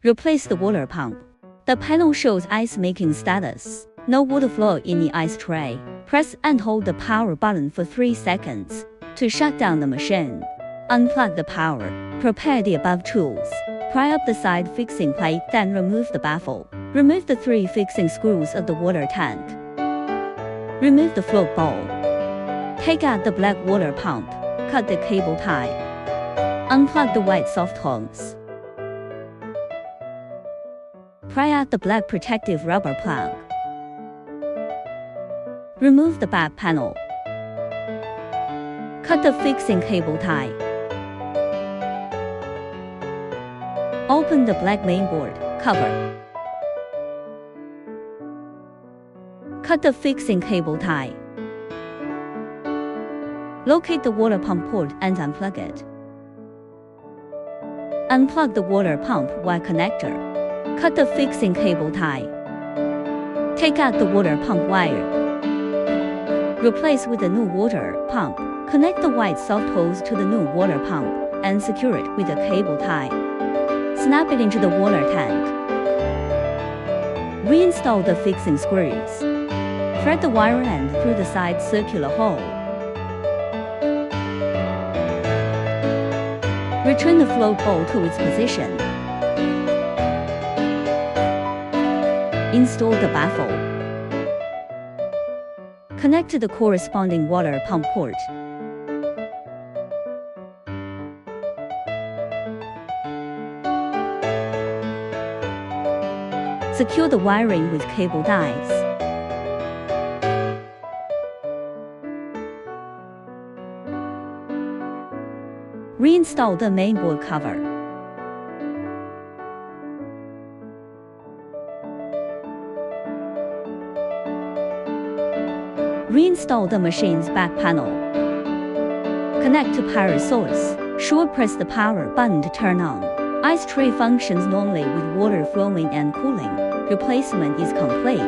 Replace the water pump. The panel shows ice making status. No water flow in the ice tray. Press and hold the power button for 3 seconds to shut down the machine. Unplug the power. Prepare the above tools. Pry up the side fixing plate, then remove the baffle. Remove the 3 fixing screws of the water tank. Remove the float bowl. Take out the black water pump. Cut the cable tie. Unplug the white soft hose. Pry out the black protective rubber plug. Remove the back panel. Cut the fixing cable tie. Open the black mainboard cover. Cut the fixing cable tie. Locate the water pump port and unplug it. Unplug the water pump wire connector. Cut the fixing cable tie. Take out the water pump wire. Replace with a new water pump. Connect the white soft hose to the new water pump and secure it with a cable tie. Snap it into the water tank. Reinstall the fixing screws. Thread the wire end through the side circular hole. Return the float bowl to its position. Install the baffle. Connect to the corresponding water pump port. Secure the wiring with cable ties. Reinstall the mainboard cover. Reinstall the machine's back panel. Connect to power source. Short press the power button to turn on. Ice tray functions normally with water flowing and cooling. Replacement is complete.